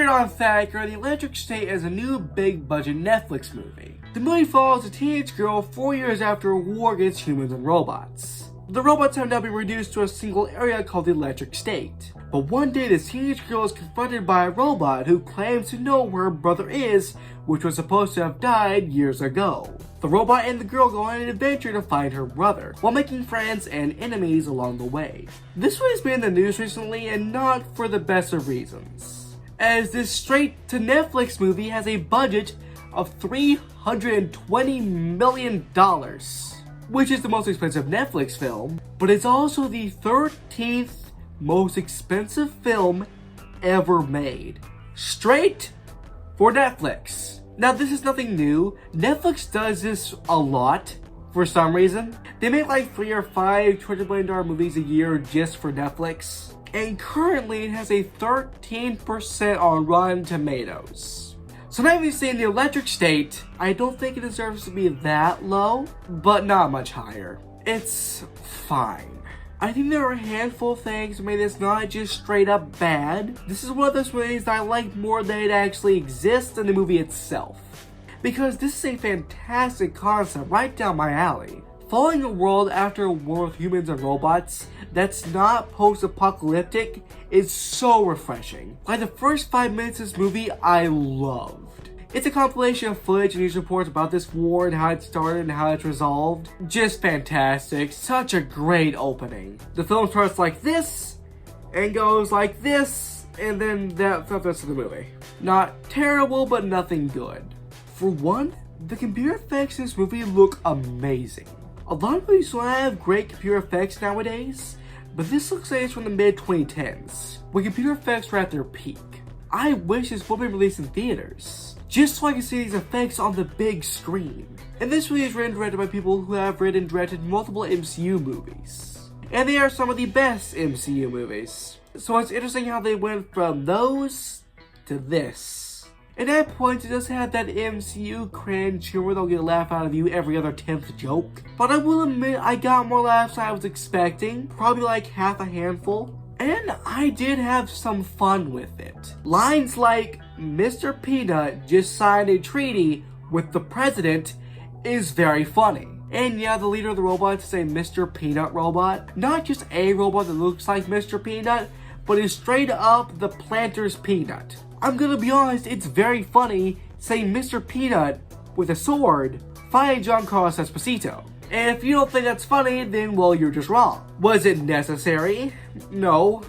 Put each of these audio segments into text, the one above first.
Here on Thacker, the Electric Sate is a new big-budget Netflix movie. The movie follows a teenage girl 4 years after a war against humans and robots. The robots have now been reduced to a single area called the Electric Sate. But one day, this teenage girl is confronted by a robot who claims to know where her brother is, which was supposed to have died years ago. The robot and the girl go on an adventure to find her brother, while making friends and enemies along the way. This one has been in the news recently, and not for the best of reasons, as this straight-to-Netflix movie has a budget of $320 million, which is the most expensive Netflix film, but it's also the 13th most expensive film ever made. Straight for Netflix. Now, this is nothing new. Netflix does this a lot for some reason. They make like 3 or 5 $200 million movies a year just for Netflix. And currently it has a 13% on Rotten Tomatoes. So now we've seen the Electric Sate. I don't think it deserves to be that low, but not much higher. It's fine. I think there are a handful of things that made this not just straight up bad. This is one of those movies that I like more than it actually exists than the movie itself. Because this is a fantastic concept right down my alley. Following a world after a war with humans and robots that's not post-apocalyptic is so refreshing. Like the first 5 minutes of this movie I loved. It's a compilation of footage and news reports about this war and how it started and how it's resolved. Just fantastic. Such a great opening. The film starts like this, and goes like this, and then that's the rest of the movie. Not terrible, but nothing good. For one, the computer effects in this movie look amazing. A lot of movies don't have great computer effects nowadays, but this looks like it's from the mid-2010s, when computer effects were at their peak. I wish this would be released in theaters, just so I can see these effects on the big screen. And this movie is written and directed by people who have written and directed multiple MCU movies. And they are some of the best MCU movies. So it's interesting how they went from those to this. At that point, it does have that MCU cringe humor that'll get a laugh out of you every other 10th joke. But I will admit, I got more laughs than I was expecting, probably like half a handful. And I did have some fun with it. Lines like, Mr. Peanut just signed a treaty with the president is very funny. And yeah, the leader of the robots is a Mr. Peanut robot. Not just a robot that looks like Mr. Peanut, but is straight up the planter's peanut. I'm gonna be honest, it's very funny saying Mr. Peanut with a sword fighting Giancarlo Esposito. And if you don't think that's funny, then well, you're just wrong. Was it necessary? No,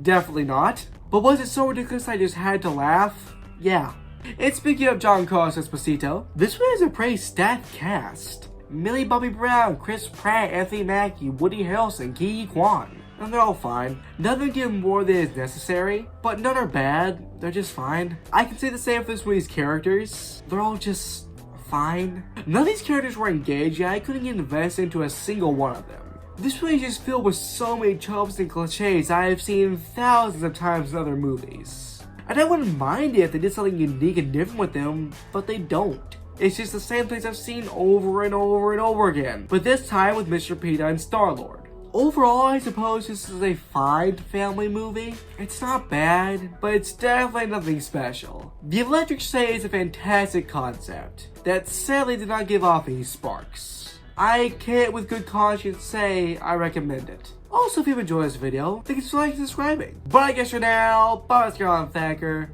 definitely not. But was it so ridiculous I just had to laugh? Yeah. And speaking of Giancarlo Esposito, this one is a pretty stacked cast. Millie Bobby Brown, Chris Pratt, Anthony Mackie, Woody Harrelson, Ki Kwan. And they're all fine. None of them give more than is necessary, but none are bad. They're just fine. I can say the same for this movie's characters. They're all just fine. None of these characters were engaged, yet I couldn't get invested into a single one of them. This movie is just filled with so many tropes and cliches I have seen thousands of times in other movies. And I wouldn't mind it if they did something unique and different with them, but they don't. It's just the same things I've seen over and over and over again, but this time with Mr. Peanut and Star-Lord. Overall, I suppose this is a fine family movie. It's not bad, but it's definitely nothing special. The Electric Sate is a fantastic concept that sadly did not give off any sparks. I can't with good conscience say I recommend it. Also, if you enjoyed this video, then consider liking and subscribing. But I guess for now, bye, let's go on Thacker.